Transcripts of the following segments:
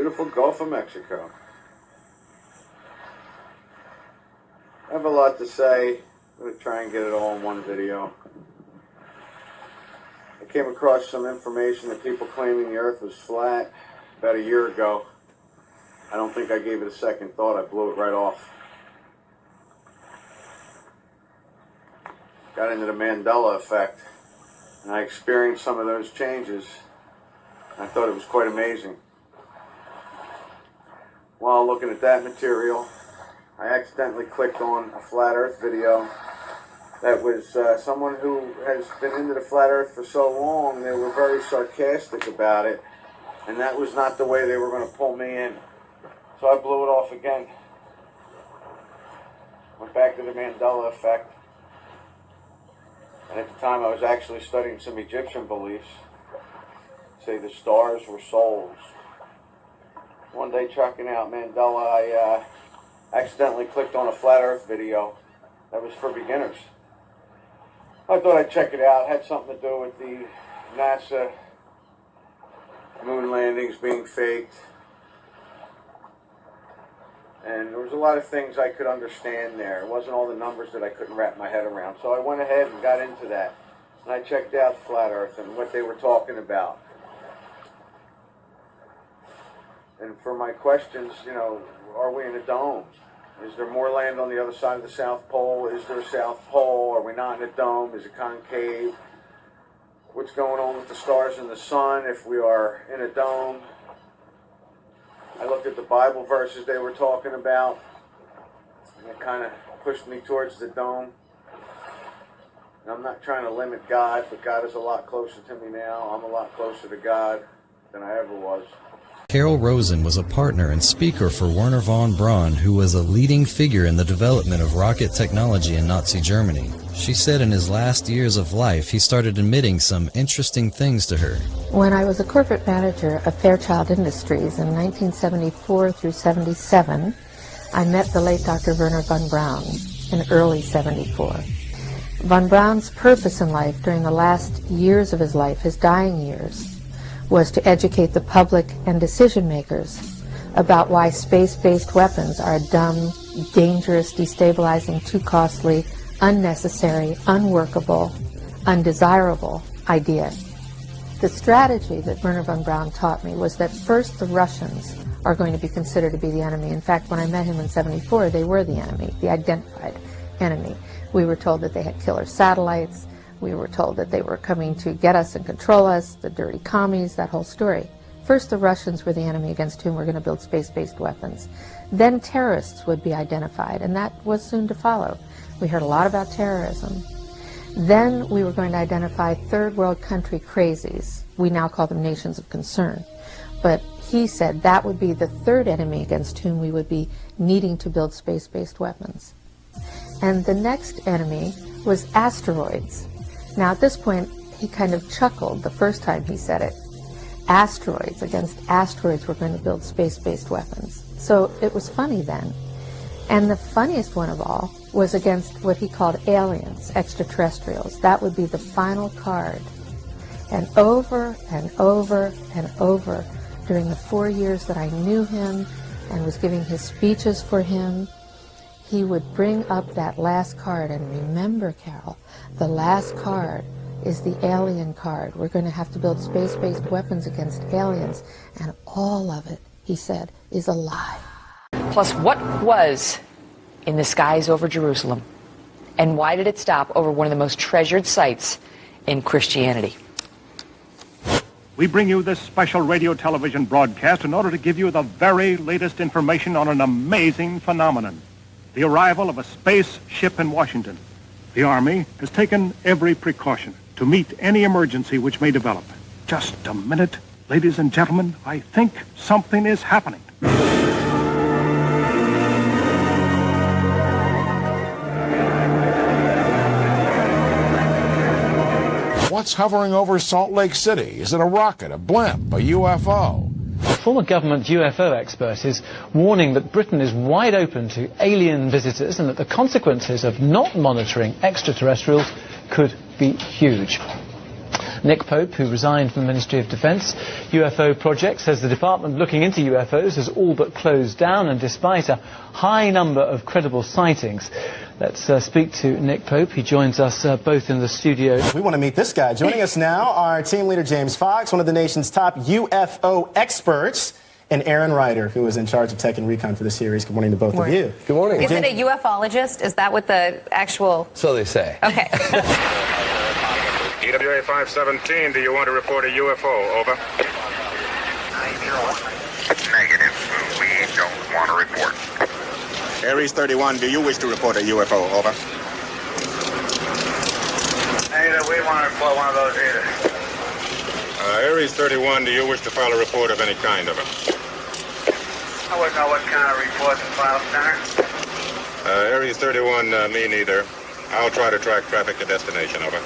Beautiful Gulf of Mexico. I have a lot to say. I'm going to try and get it all in one video. I came across some information that people claiming the earth was flat about a year ago. I don't think I gave it a second thought. I blew it right off. Got into the Mandela effect, and I experienced some of those changes. I thought it was quite amazing. While looking at that material, I accidentally clicked on a flat earth video that was someone who has been into the flat earth for so long. They were very sarcastic about it, and that was not the way they were going to pull me in. So I blew it off again. Went back to the Mandela effect. And at the time I was actually studying some Egyptian beliefs. Say the stars were souls. One day checking out Mandela, I accidentally clicked on a flat earth video that was for beginners. I thought I'd check it out. It had something to do with the NASA moon landings being faked. And there was a lot of things I could understand there. It wasn't all the numbers that I couldn't wrap my head around. So I went ahead and got into that. And I checked out flat earth and what they were talking about. And for my questions, you know, are we in a dome? Is there more land on the other side of the South Pole? Is there a South Pole? Are we not in a dome? Is it concave? What's going on with the stars and the sun if we are in a dome? I looked at the Bible verses they were talking about, and it kind of pushed me towards the dome. And I'm not trying to limit God, but God is a lot closer to me now. I'm a lot closer to God than I ever was. Carol Rosen was a partner and speaker for Wernher von Braun, who was a leading figure in the development of rocket technology in Nazi Germany. She said in his last years of life, he started admitting some interesting things to her. When I was a corporate manager of Fairchild Industries in 1974 through 77, I met the late Dr. Wernher von Braun in early 74. Von Braun's purpose in life during the last years of his life, his dying years, was to educate the public and decision makers about why space-based weapons are a dumb, dangerous, destabilizing, too costly, unnecessary, unworkable, undesirable idea. The strategy that Wernher von Braun taught me was that first the Russians are going to be considered to be the enemy. In fact, when I met him in 74, they were the enemy, the identified enemy. We were told that they had killer satellites. We were told that they were coming to get us and control us, the dirty commies, that whole story. First, the Russians were the enemy against whom we're going to build space-based weapons. Then terrorists would be identified, and that was soon to follow. We heard a lot about terrorism. Then we were going to identify third world country crazies. We now call them nations of concern. But he said that would be the third enemy against whom we would be needing to build space-based weapons. And the next enemy was asteroids. Now, at this point, he kind of chuckled the first time he said it. Asteroids, against asteroids, we're going to build space-based weapons. So it was funny then. And the funniest one of all was against what he called aliens, extraterrestrials. That would be the final card. And over and over and over, during the 4 years that I knew him and was giving his speeches for him, he would bring up that last card. And remember, Carol, the last card is the alien card. We're going to have to build space-based weapons against aliens. And all of it, he said, is a lie. Plus, what was in the skies over Jerusalem? And why did it stop over one of the most treasured sites in Christianity? We bring you this special radio television broadcast in order to give you the very latest information on an amazing phenomenon. The arrival of a spaceship in Washington. The Army has taken every precaution to meet any emergency which may develop. Just a minute, ladies and gentlemen, I think something is happening. What's hovering over Salt Lake City? Is it a rocket, a blimp, a UFO? A former government UFO expert is warning that Britain is wide open to alien visitors and that the consequences of not monitoring extraterrestrials could be huge. Nick Pope, who resigned from the Ministry of Defence. UFO Project says the department looking into UFOs has all but closed down, and despite a high number of credible sightings. Let's speak to Nick Pope. He joins us both in the studio. We want to meet this guy. Joining us now, our team leader James Fox, one of the nation's top UFO experts, and Aaron Ryder, who is in charge of tech and recon for the series. Good morning to both of you. Good morning. Is it a ufologist? Is that what the actual... So they say. Okay. EWA 517, do you want to report a UFO? Over. Negative. We don't want to report. Aries 31, do you wish to report a UFO? Over. Negative. We want to report one of those either. Aries 31, do you wish to file a report of any kind? Over. I wouldn't know what kind of report to file, Senator. Aries 31, me neither. I'll try to track traffic to destination. Over.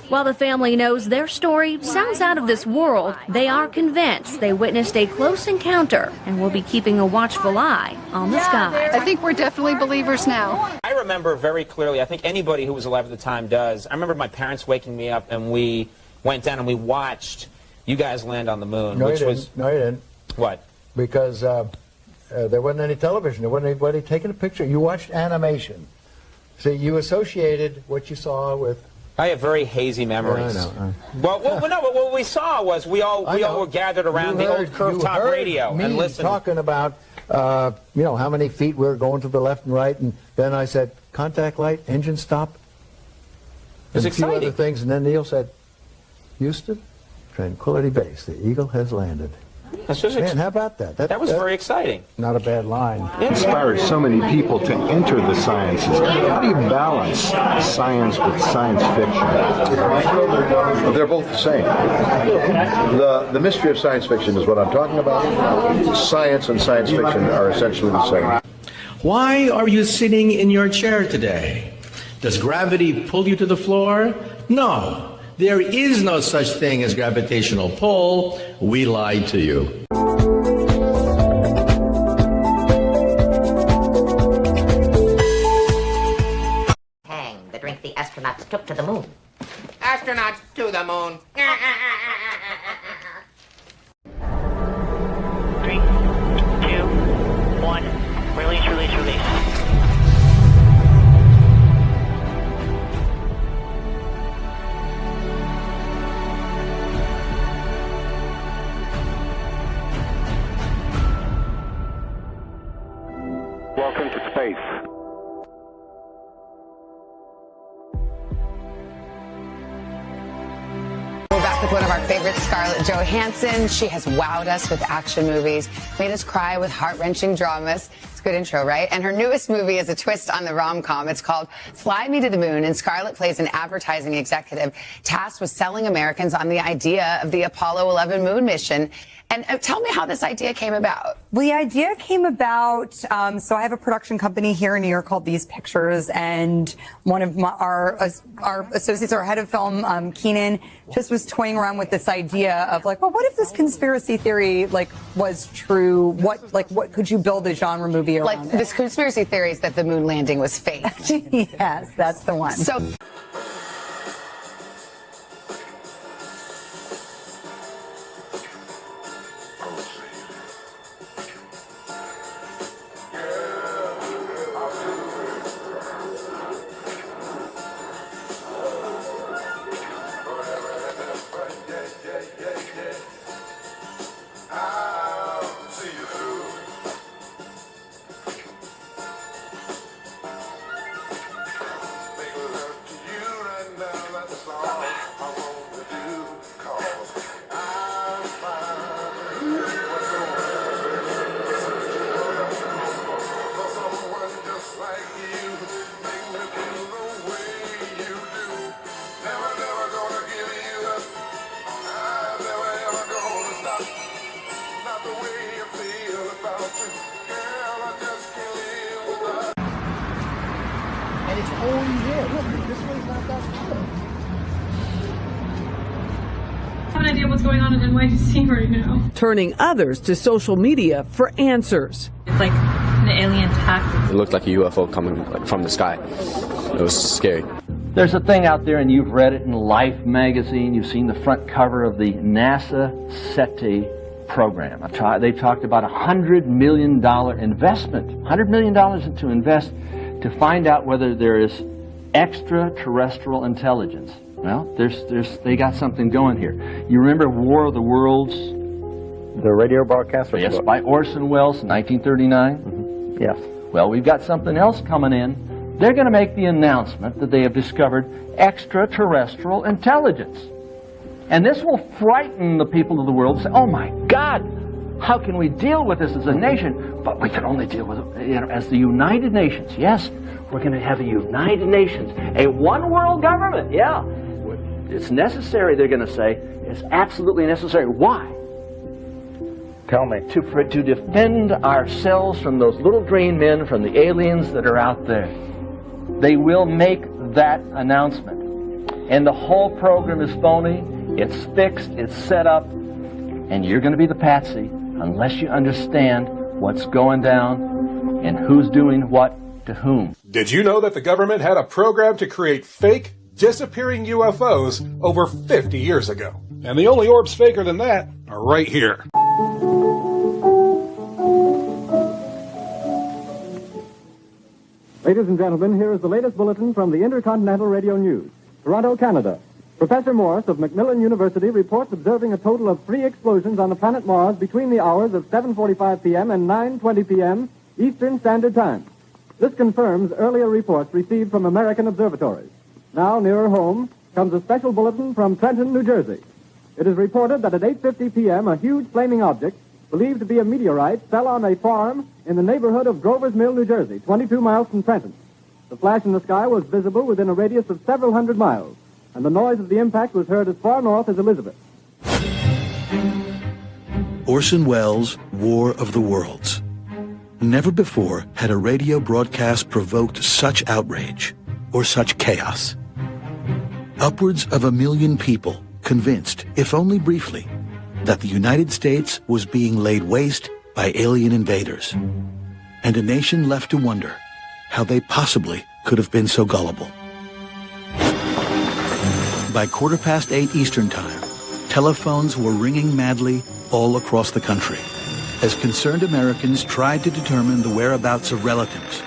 While the family knows their story sounds out of this world, they are convinced they witnessed a close encounter and will be keeping a watchful eye on the sky. I think we're definitely believers now. I remember very clearly, I think anybody who was alive at the time does, I remember my parents waking me up and we went down and we watched you guys land on the moon. No, which you was didn't. No, you didn't. What? Because there wasn't any television. There wasn't anybody taking a picture. You watched animation. See, you associated what you saw with... I have very hazy memories. I know. Well, no, but what we saw was we all were gathered around the old curved top radio and listened. Talking about, how many feet we're going to the left and right, and then I said, contact light, engine stop. It was and a few exciting. other things, and then Neil said, Houston, Tranquility Base, the Eagle has landed. Man, how about that? That was very exciting. Not a bad line. It inspires so many people to enter the sciences. How do you balance science with science fiction? They're both the same. The mystery of science fiction is what I'm talking about. Science and science fiction are essentially the same. Why are you sitting in your chair today? Does gravity pull you to the floor? No. There is no such thing as gravitational pull. We lied to you. Hang, the drink the astronauts took to the moon. Astronauts to the moon. 3, 2, 1. Release, release, release. Welcome to space. We're back with one of our favorites, Scarlett Johansson. She has wowed us with action movies, made us cry with heart-wrenching dramas. It's a good intro, right? And her newest movie is a twist on the rom-com. It's called Fly Me to the Moon, and Scarlett plays an advertising executive tasked with selling Americans on the idea of the Apollo 11 moon mission. And tell me how this idea came about. Well, the idea came about, so I have a production company here in New York called These Pictures, and one of our associates, our head of film, Keenan, just was toying around with this idea of like, well, what if this conspiracy theory was true? What could you build a genre movie around? Like this conspiracy theory is that the moon landing was fake. Yes, that's the one. So. And it's only there. Look, this one's not that far. I have an idea what's going on in NYC right now. Turning others to social media for answers. It's like an alien tactic. It looked like a UFO coming from the sky. It was scary. There's a thing out there, and you've read it in Life magazine. You've seen the front cover of the NASA SETI program. They've talked about $100 million investment. $100 million to invest to find out whether there is extraterrestrial intelligence. Well, they got something going here. You remember War of the Worlds? The radio broadcast? Yes, by Orson Welles in 1939. Mm-hmm. Yes. Well, we've got something else coming in. They're going to make the announcement that they have discovered extraterrestrial intelligence. And this will frighten the people of the world. Say, oh my God, how can we deal with this as a nation? But we can only deal with it as the United Nations. Yes, we're going to have a United Nations, a one-world government. Yeah, it's necessary, they're going to say. It's absolutely necessary. Why? Tell me. To defend ourselves from those little green men, from the aliens that are out there. They will make that announcement. And the whole program is phony. It's fixed. It's set up. And you're going to be the patsy unless you understand what's going down and who's doing what to whom. Did you know that the government had a program to create fake, disappearing UFOs over 50 years ago? And the only orbs faker than that are right here. Ladies and gentlemen, here is the latest bulletin from the Intercontinental Radio News. Toronto, Canada. Professor Morse of Macmillan University reports observing a total of 3 explosions on the planet Mars between the hours of 7:45 p.m. and 9:20 p.m. Eastern Standard Time. This confirms earlier reports received from American observatories. Now, nearer home, comes a special bulletin from Trenton, New Jersey. It is reported that at 8:50 p.m., a huge flaming object, believed to be a meteorite, fell on a farm in the neighborhood of Grover's Mill, New Jersey, 22 miles from Trenton. The flash in the sky was visible within a radius of several hundred miles, and the noise of the impact was heard as far north as Elizabeth. Orson Welles' War of the Worlds. Never before had a radio broadcast provoked such outrage or such chaos. Upwards of 1 million people convinced, if only briefly, that the United States was being laid waste by alien invaders, and a nation left to wonder how they possibly could have been so gullible. By 8:15 Eastern Time, telephones were ringing madly all across the country as concerned Americans tried to determine the whereabouts of relatives,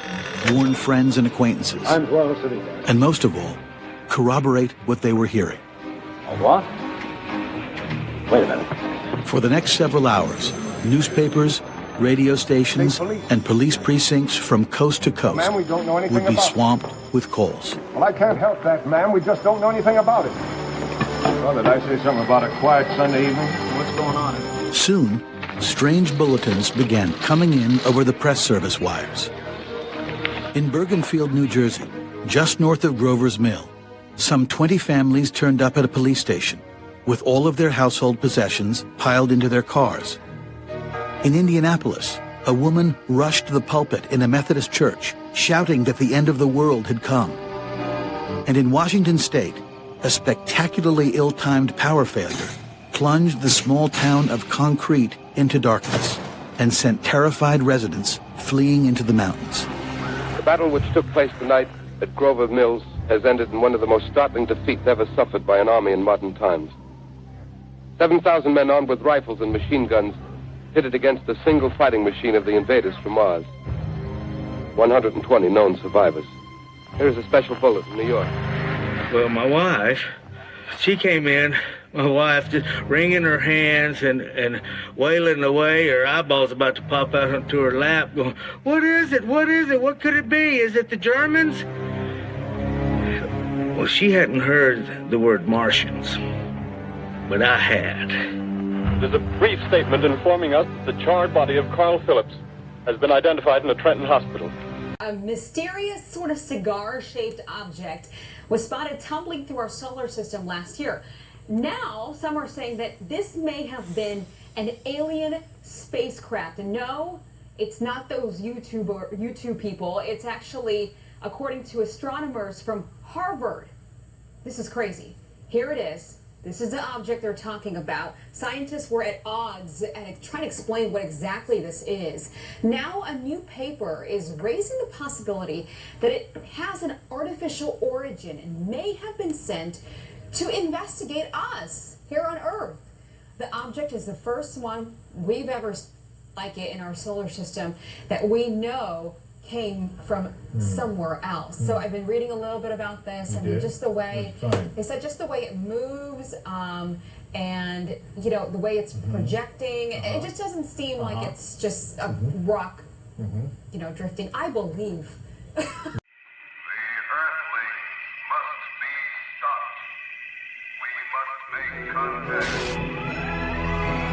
warn friends and acquaintances, and most of all, corroborate what they were hearing. What? Wait a minute. For the next several hours, newspapers, radio stations, and police precincts from coast to coast Ma'am, we don't know anything would be about it. swamped with calls. Well, I can't help that, ma'am. We just don't know anything about it. Well, did I say something about a quiet Sunday evening? What's going on? Soon, strange bulletins began coming in over the press service wires. In Bergenfield, New Jersey, just north of Grover's Mill, some 20 families turned up at a police station with all of their household possessions piled into their cars. In Indianapolis, a woman rushed to the pulpit in a Methodist church, shouting that the end of the world had come. And in Washington State, a spectacularly ill-timed power failure plunged the small town of Concrete into darkness and sent terrified residents fleeing into the mountains. The battle which took place tonight at Grover Mills has ended in one of the most startling defeats ever suffered by an army in modern times. 7,000 men armed with rifles and machine guns pitted against the single fighting machine of the invaders from Mars. 120 known survivors. Here is a special bullet from New York. Well, my wife, she came in, my wife just wringing her hands and wailing away, her eyeballs about to pop out onto her lap, going, what is it? What is it? What could it be? Is it the Germans? Well, she hadn't heard the word Martians, but I had. There's a brief statement informing us that the charred body of Carl Phillips has been identified in a Trenton hospital. A mysterious sort of cigar-shaped object was spotted tumbling through our solar system last year. Now, some are saying that this may have been an alien spacecraft. And no, it's not those YouTube people. It's actually, according to astronomers from Harvard. This is crazy. Here it is. This is the object they're talking about. Scientists were at odds and trying to explain what exactly this is. Now a new paper is raising the possibility that it has an artificial origin and may have been sent to investigate us here on Earth. The object is the first one we've ever like it in our solar system that we know came from somewhere else. So I've been reading a little bit about this, and just the way they said, just the way it moves, and you know the way it's projecting, it just doesn't seem like it's just a rock, you know, drifting. I believe.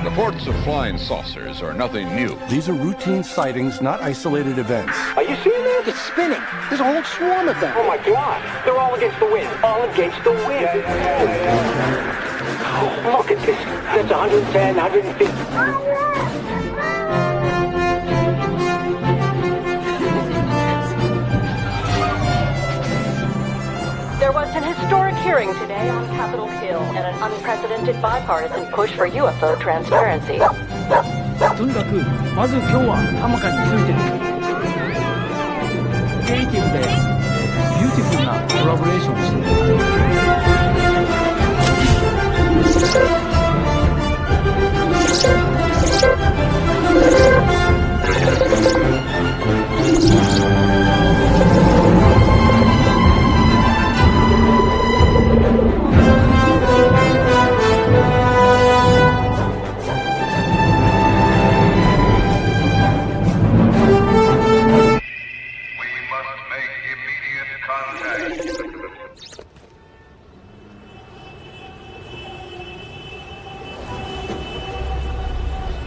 Reports of flying saucers are nothing new. These are routine sightings, not isolated events. Are you seeing that? It's spinning. There's a whole swarm of them. Oh my God! They're all against the wind. All against the wind. Oh, look at this. That's 110, 150. There was an historic hearing today on Capitol Hill and an unprecedented bipartisan push for UFO transparency. とにかくまず今日は浜家についてクリエイティブでビューティフルなコラボレーションを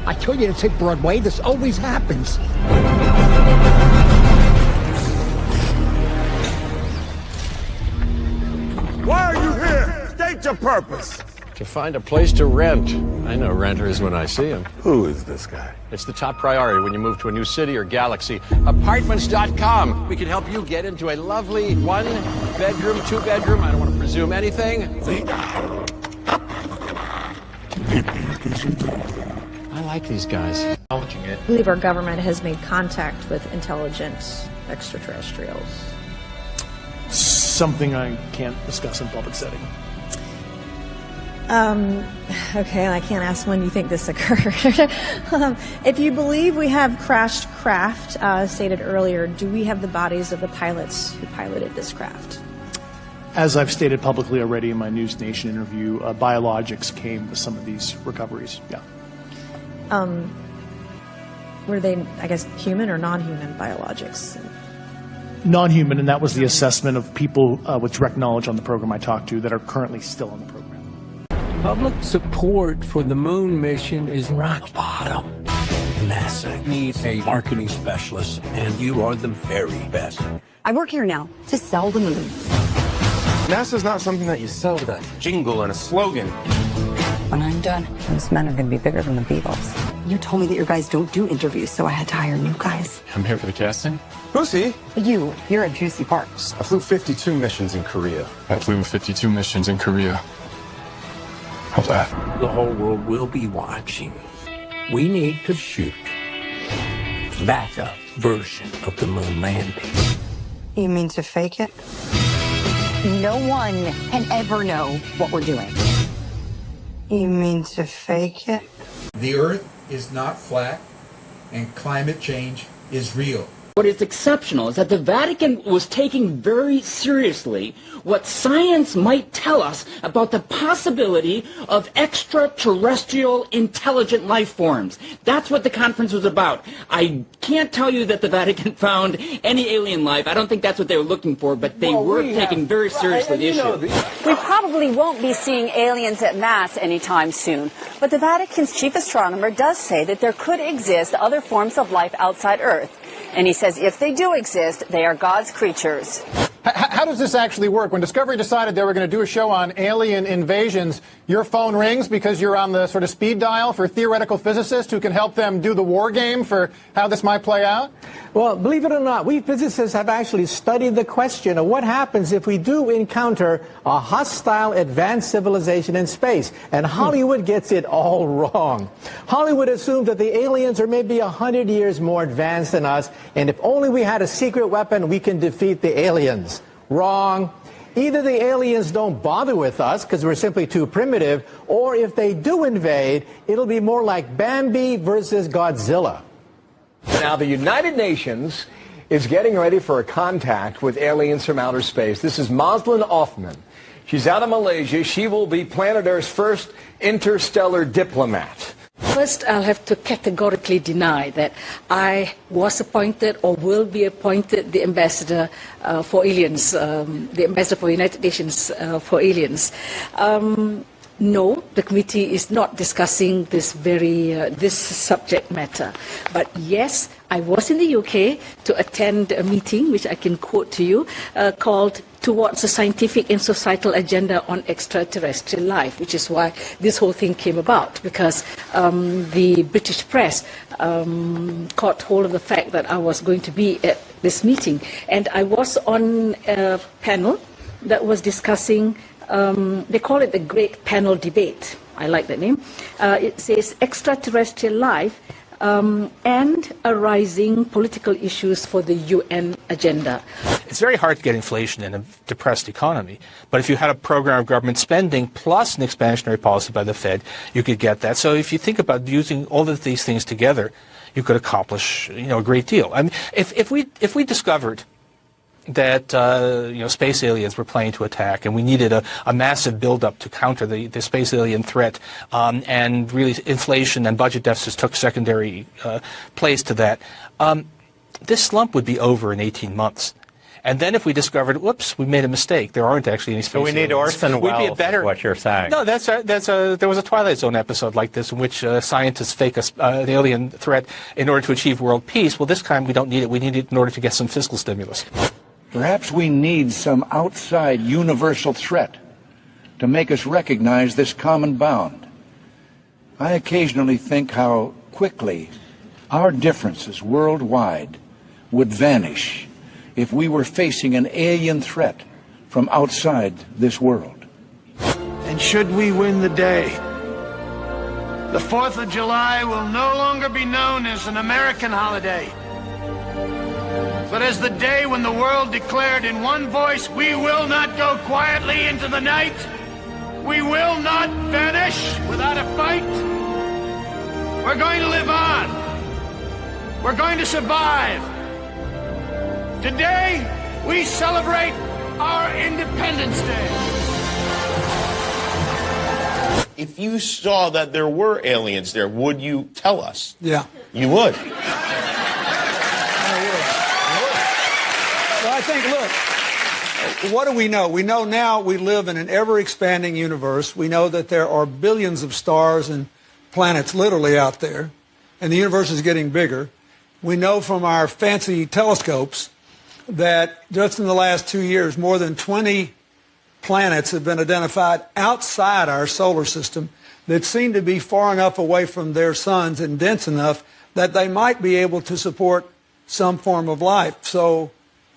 I told you to take Broadway. This always happens. Why are you here? State your purpose. To find a place to rent. I know renters when I see them. Who is this guy? It's the top priority when you move to a new city or galaxy. Apartments.com. We can help you get into a lovely one-bedroom, two-bedroom. I don't want to presume anything. I like these guys. Acknowledging it. I believe our government has made contact with intelligent extraterrestrials. Something I can't discuss in public setting. Okay, I can't ask when you think this occurred. If you believe we have crashed craft, stated earlier, do we have the bodies of the pilots who piloted this craft? As I've stated publicly already in my News Nation interview, biologics came with some of these recoveries, yeah. Were they, I guess, human or non-human biologics? Non-human, and that was the assessment of people with direct knowledge on the program I talked to that are currently still on the program. Public support for the moon mission is rock bottom. NASA needs a marketing specialist, and you are the very best. I work here now to sell the moon. NASA's not something that you sell with a jingle and a slogan. When I'm done, those men are going to be bigger than the Beatles. You told me that your guys don't do interviews, so I had to hire new guys. I'm here for the casting. Who's he? You're at Juicy Parks. I flew 52 missions in Korea. I flew 52 missions in Korea. How's that? The whole world will be watching. We need to shoot a backup version of the moon landing. You mean to fake it? No one can ever know what we're doing. You mean to fake it? The Earth is not flat, and climate change is real. What is exceptional is that the Vatican was taking very seriously what science might tell us about the possibility of extraterrestrial intelligent life forms. That's what the conference was about. I can't tell you that the Vatican found any alien life. I don't think that's what they were looking for, but they were taking very seriously the issue. We probably won't be seeing aliens en masse anytime soon, but the Vatican's chief astronomer does say that there could exist other forms of life outside Earth. And he says if they do exist, they are God's creatures. How does this actually work? When Discovery decided they were going to do a show on alien invasions, your phone rings because you're on the sort of speed dial for theoretical physicists who can help them do the war game for how this might play out? Well, believe it or not, we physicists have actually studied the question of what happens if we do encounter a hostile advanced civilization in space. And Hollywood gets it all wrong. Hollywood assumes that the aliens are maybe 100 years more advanced than us, and if only we had a secret weapon, we can defeat the aliens. Wrong. Either the aliens don't bother with us because we're simply too primitive, or if they do invade, it'll be more like Bambi versus Godzilla. Now, the United Nations is getting ready for a contact with aliens from outer space. This is Moslin Othman. She's out of Malaysia. She will be planet Earth's first interstellar diplomat. First, I'll have to categorically deny that I was appointed or will be appointed the ambassador for aliens, the ambassador for United Nations for aliens. No, the committee is not discussing this this subject matter. But yes, I was in the UK to attend a meeting, which I can quote to you, called Towards a Scientific and Societal Agenda on Extraterrestrial Life, which is why this whole thing came about, because the British press caught hold of the fact that I was going to be at this meeting. And I was on a panel that was discussing, they call it the Great Panel Debate. I like that name. It says extraterrestrial life and arising political issues for the UN agenda. It's very hard to get inflation in a depressed economy, but if you had a program of government spending plus an expansionary policy by the Fed, you could get that. So if you think about using all of these things together, you could accomplish, a great deal. I mean, if we discovered that space aliens were planning to attack, and we needed a massive buildup to counter the space alien threat, and really inflation and budget deficits took secondary place to that, this slump would be over in 18 months. And then if we discovered, whoops, we made a mistake, there aren't actually any space aliens. So we need Orson Welles, is what you're saying. No, there was a Twilight Zone episode like this in which scientists fake the alien threat in order to achieve world peace. Well, this time we don't need it. We need it in order to get some fiscal stimulus. Perhaps we need some outside universal threat to make us recognize this common bound. I occasionally think how quickly our differences worldwide would vanish if we were facing an alien threat from outside this world. And should we win the day, the 4th of July will no longer be known as an American holiday, but as the day when the world declared in one voice, we will not go quietly into the night. We will not vanish without a fight. We're going to live on. We're going to survive. Today, we celebrate our Independence Day. If you saw that there were aliens there, would you tell us? Yeah. You would? Well, I think, look, what do we know? We know now we live in an ever-expanding universe. We know that there are billions of stars and planets literally out there, and the universe is getting bigger. We know from our fancy telescopes that just in the last 2 years, more than 20 planets have been identified outside our solar system that seem to be far enough away from their suns and dense enough that they might be able to support some form of life. So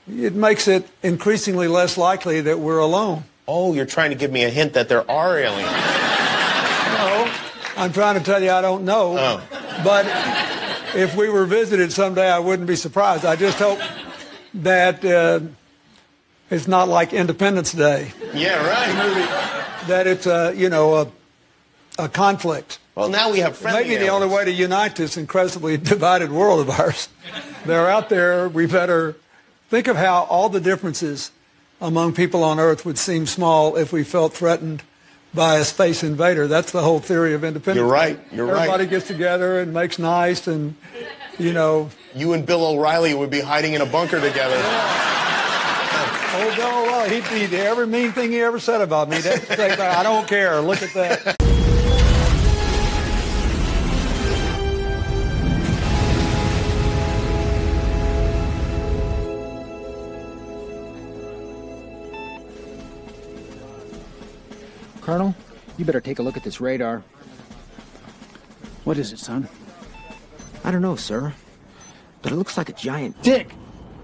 it makes it increasingly less likely that we're alone. Oh, you're trying to give me a hint that there are aliens. No, I'm trying to tell you I don't know. Oh. But if we were visited someday, I wouldn't be surprised. I just hope that it's not like Independence Day. Yeah, right. That it's a conflict. Well, now we have friendly Maybe the only way to unite this incredibly divided world of ours. They're out there. We better think of how all the differences among people on Earth would seem small if we felt threatened by a space invader. That's the whole theory of independence. You're right. Everybody gets together and makes nice and, You and Bill O'Reilly would be hiding in a bunker together. Oh, Bill O'Reilly, he did every mean thing he ever said about me. I don't care. Look at that. Colonel, you better take a look at this radar. What is it, son? I don't know, sir, but it looks like a giant... Dick!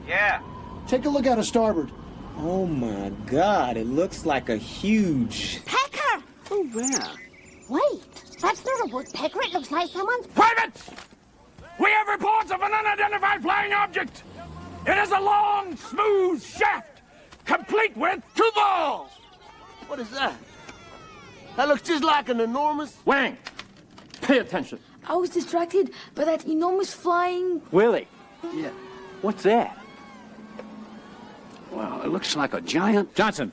Yeah? Take a look out of starboard. Oh, my God, it looks like a huge... Pecker! Oh, where? Wait, that's not a woodpecker. It looks like someone's... Privates! We have reports of an unidentified flying object. It is a long, smooth shaft, complete with two balls. What is that? That looks just like an enormous... Wang, pay attention. I was distracted by that enormous flying... Willie. Yeah. What's that? Well, it looks like a giant... Johnson,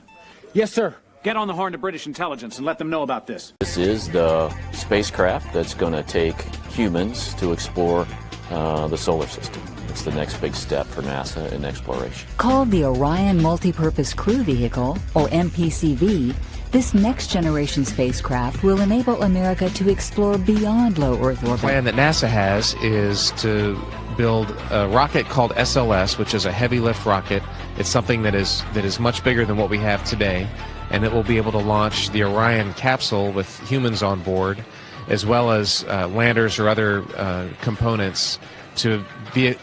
Yes, sir. get on the horn to British intelligence and let them know about this. This is the spacecraft that's going to take humans to explore the solar system. It's the next big step for NASA in exploration. Called the Orion Multipurpose Crew Vehicle, or MPCV, this next-generation spacecraft will enable America to explore beyond low Earth orbit. The plan that NASA has is to build a rocket called SLS, which is a heavy lift rocket. It's something that is much bigger than what we have today, and it will be able to launch the Orion capsule with humans on board, as well as landers or other components to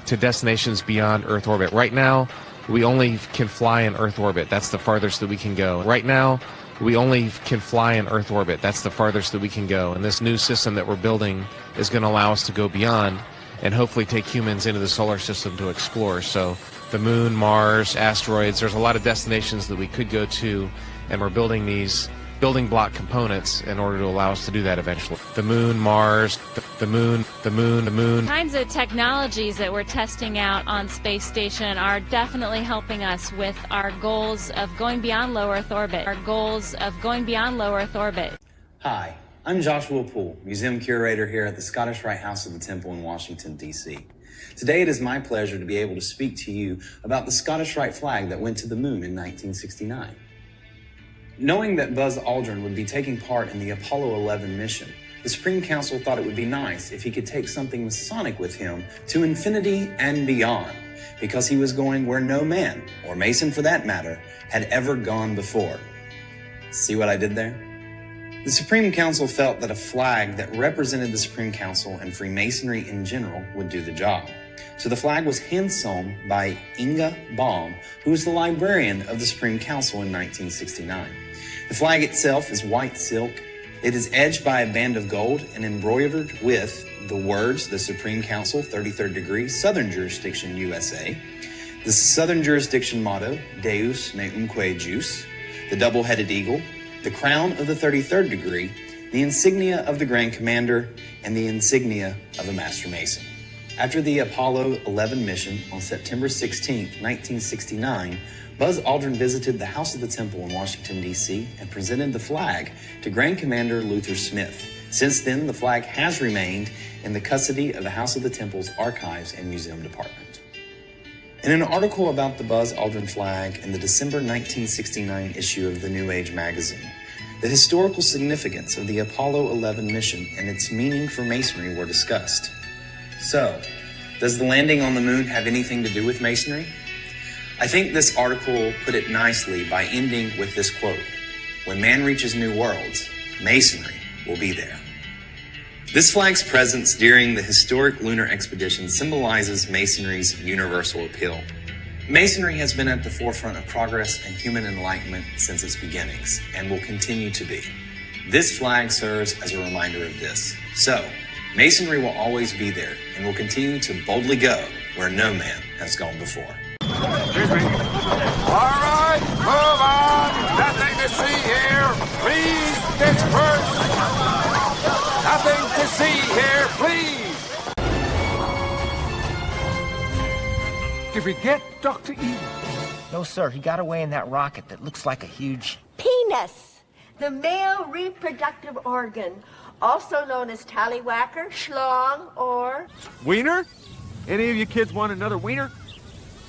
destinations beyond Earth orbit. Right now, we only can fly in Earth orbit. That's the farthest that we can go. Right now, we only can fly in Earth orbit. That's the farthest that we can go. And this new system that we're building is going to allow us to go beyond and hopefully take humans into the solar system to explore. So the moon, Mars, asteroids, there's a lot of destinations that we could go to, and we're building these building block components in order to allow us to do that eventually. The moon, Mars, the moon. Kinds of technologies that we're testing out on Space Station are definitely helping us with our goals of going beyond low Earth orbit. Hi, I'm Joshua Poole, Museum Curator here at the Scottish Rite House of the Temple in Washington, D.C. Today it is my pleasure to be able to speak to you about the Scottish Rite flag that went to the moon in 1969. Knowing that Buzz Aldrin would be taking part in the Apollo 11 mission, the Supreme Council thought it would be nice if he could take something Masonic with him to infinity and beyond, because he was going where no man, or Mason for that matter, had ever gone before. See what I did there? The Supreme Council felt that a flag that represented the Supreme Council and Freemasonry in general would do the job. So the flag was hand-sewn by Inga Baum, who was the librarian of the Supreme Council in 1969. The flag itself is white silk. It is edged by a band of gold and embroidered with the words, the Supreme Council, 33rd degree, Southern Jurisdiction, USA, the Southern Jurisdiction motto, Deus me umque jus, the double-headed eagle, the crown of the 33rd degree, the insignia of the Grand Commander, and the insignia of the Master Mason. After the Apollo 11 mission on September 16, 1969, Buzz Aldrin visited the House of the Temple in Washington, D.C. and presented the flag to Grand Commander Luther Smith. Since then, the flag has remained in the custody of the House of the Temple's Archives and Museum Department. In an article about the Buzz Aldrin flag in the December 1969 issue of the New Age magazine, the historical significance of the Apollo 11 mission and its meaning for Masonry were discussed. So, does the landing on the moon have anything to do with Masonry? I think this article put it nicely by ending with this quote: "When man reaches new worlds, Masonry will be there." This flag's presence during the historic lunar expedition symbolizes Masonry's universal appeal. Masonry has been at the forefront of progress and human enlightenment since its beginnings, and will continue to be. This flag serves as a reminder of this. So, Masonry will always be there, and will continue to boldly go where no man has gone before. Excuse me. All right, move on. Nothing to see here. Please disperse. Nothing to see here, please. Did we get Dr. Eden? No, sir. He got away in that rocket that looks like a huge... Penis, the male reproductive organ, also known as tallywhacker, schlong, or... Wiener? Any of you kids want another wiener?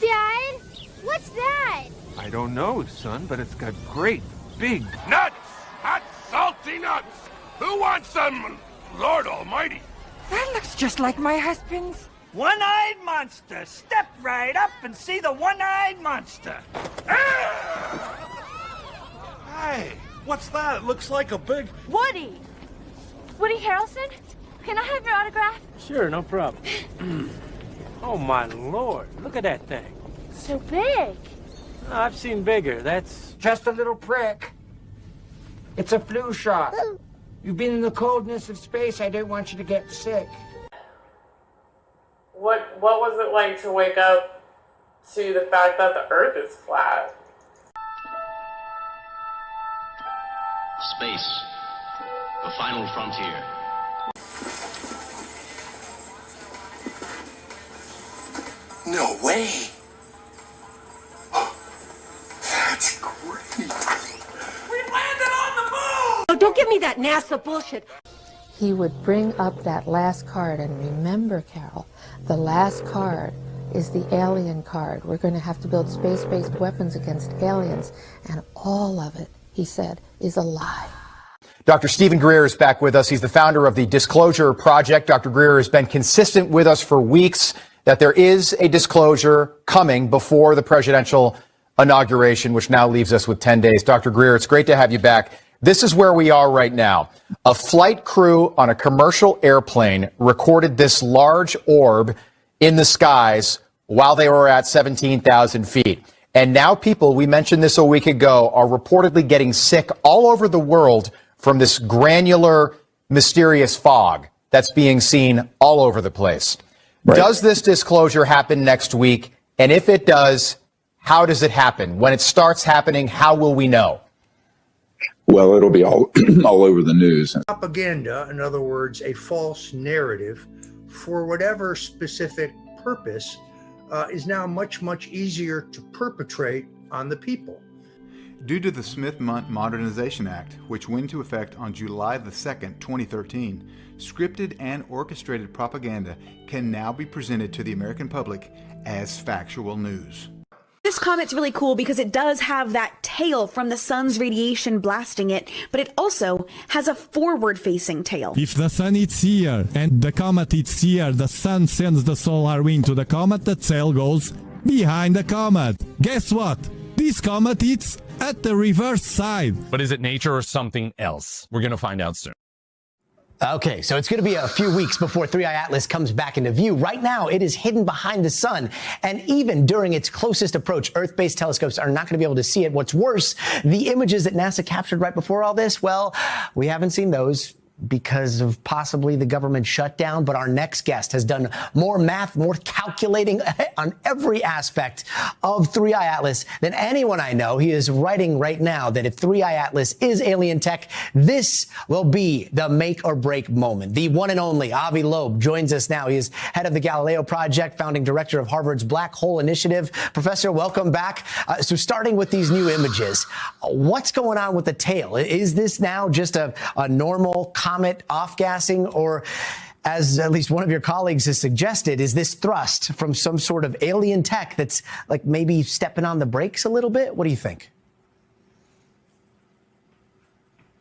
Dad, what's that? I don't know, son, but it's got great, big... Nuts! Hot, salty nuts! Who wants some? Lord almighty. That looks just like my husband's. One-eyed monster. Step right up and see the one-eyed monster. Hey, What's that? It looks like a big... Woody! Woody Harrelson? Can I have your autograph? Sure, no problem. Oh, my Lord. Look at that thing. So big. I've seen bigger. That's... Just a little prick. It's a flu shot. You've been in the coldness of space. I didn't want you to get sick. What was it like to wake up to the fact that the Earth is flat? Space, the final frontier. No way. That's great. We landed on the moon! Oh, don't give me that NASA bullshit. He would bring up that last card, and remember, Carol, the last card is the alien card. We're going to have to build space-based weapons against aliens, and all of it, he said, is a lie. Dr. Stephen Greer is back with us. He's the founder of the Disclosure Project. Dr. Greer has been consistent with us for weeks that there is a disclosure coming before the presidential inauguration, which now leaves us with 10 days. Dr. Greer, it's great to have you back. This is where we are right now. A flight crew on a commercial airplane recorded this large orb in the skies while they were at 17,000 feet. And now people, we mentioned this a week ago, are reportedly getting sick all over the world from this granular, mysterious fog that's being seen all over the place. Right. Does this disclosure happen next week? And if it does, how does it happen? When it starts happening, how will we know? Well, it'll be all over the news. Propaganda, in other words, a false narrative for whatever specific purpose, is now much, much easier to perpetrate on the people. Due to the Smith-Mundt Modernization Act, which went into effect on July the 2nd, 2013, scripted and orchestrated propaganda can now be presented to the American public as factual news. This comet's really cool because it does have that tail from the sun's radiation blasting it, but it also has a forward-facing tail. If the sun is here and the comet is here, the sun sends the solar wind to the comet, the tail goes behind the comet. Guess what? This comet is at the reverse side. But is it nature or something else? We're going to find out soon. Okay, so it's going to be a few weeks before 3i Atlas comes back into view. Right now, it is hidden behind the sun. And even during its closest approach, Earth-based telescopes are not going to be able to see it. What's worse, the images that NASA captured right before all this, well, we haven't seen those because of possibly the government shutdown. But our next guest has done more math, more calculating on every aspect of 3i Atlas than anyone I know. He is writing right now that if 3i Atlas is alien tech, this will be the make or break moment. The one and only Avi Loeb joins us now. He is head of the Galileo Project, founding director of Harvard's Black Hole Initiative. Professor, welcome back. So starting with these new images, what's going on with the tail? Is this now just a normal comet off-gassing, or, as at least one of your colleagues has suggested, is this thrust from some sort of alien tech that's like maybe stepping on the brakes a little bit? What do you think?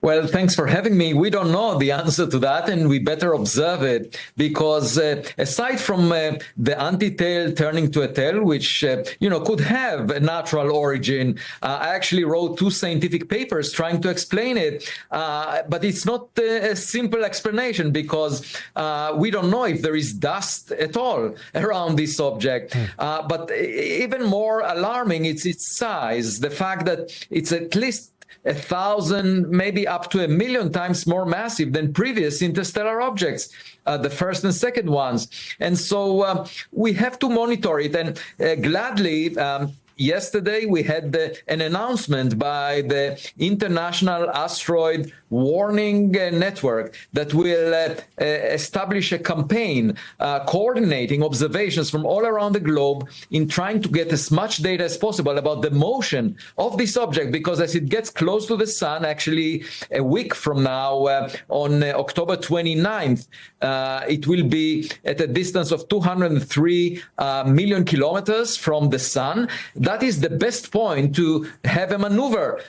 Well, thanks for having me. We don't know the answer to that, and we better observe it, because aside from the anti-tail turning to a tail, which could have a natural origin, I actually wrote 2 scientific papers trying to explain it, but it's not a simple explanation, because we don't know if there is dust at all around this object. But even more alarming, it's its size, the fact that it's at least 1,000, maybe up to 1 million times more massive than previous interstellar objects, the first and second ones. And so we have to monitor it. And gladly, yesterday we had an announcement by the International Asteroid Warning Network that will establish a campaign coordinating observations from all around the globe in trying to get as much data as possible about the motion of this object, because as it gets close to the sun, actually a week from now, on October 29th, it will be at a distance of 203 million kilometers from the sun. That is the best point to have a maneuver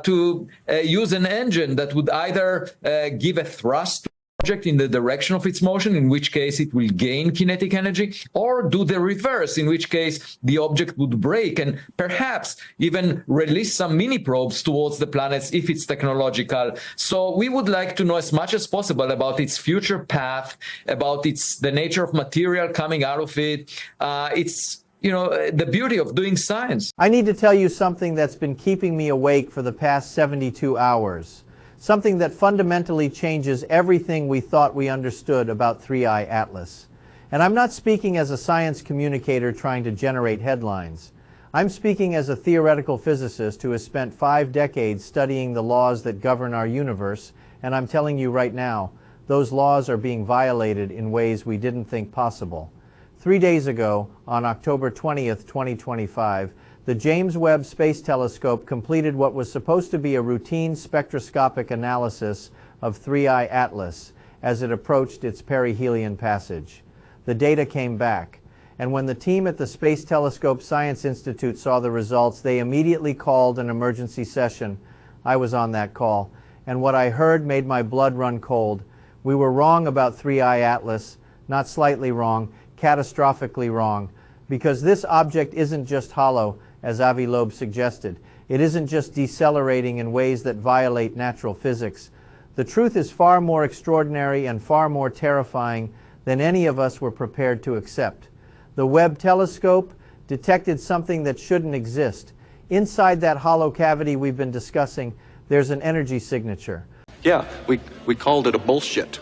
to use an engine that would either give a thrust object in the direction of its motion, in which case it will gain kinetic energy, or do the reverse, in which case the object would break and perhaps even release some mini probes towards the planets if it's technological. So we would like to know as much as possible about its future path, about the nature of material coming out of it. It's the beauty of doing science. I need to tell you something that's been keeping me awake for the past 72 hours. Something that fundamentally changes everything we thought we understood about 3I Atlas. And I'm not speaking as a science communicator trying to generate headlines. I'm speaking as a theoretical physicist who has spent 5 decades studying the laws that govern our universe, and I'm telling you right now, those laws are being violated in ways we didn't think possible. 3 days ago, on October 20th, 2025, the James Webb Space Telescope completed what was supposed to be a routine spectroscopic analysis of 3I Atlas as it approached its perihelion passage. The data came back, and when the team at the Space Telescope Science Institute saw the results, they immediately called an emergency session. I was on that call, and what I heard made my blood run cold. We were wrong about 3I Atlas, not slightly wrong, catastrophically wrong, because this object isn't just hollow, as Avi Loeb suggested. It isn't just decelerating in ways that violate natural physics. The truth is far more extraordinary and far more terrifying than any of us were prepared to accept. The Webb telescope detected something that shouldn't exist. Inside that hollow cavity we've been discussing, there's an energy signature. Yeah, we called it a bullshit.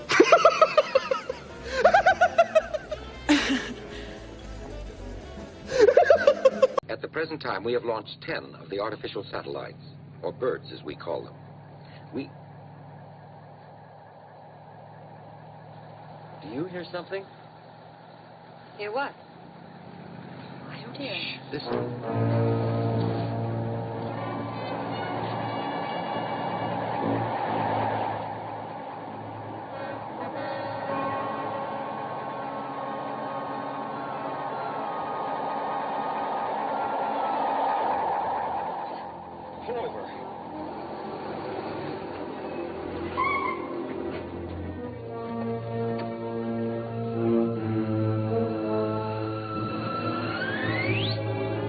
At the present time, we have launched 10 of the artificial satellites, or birds as we call them. Do you hear something? Hear what? I don't hear. Listen. Pull over.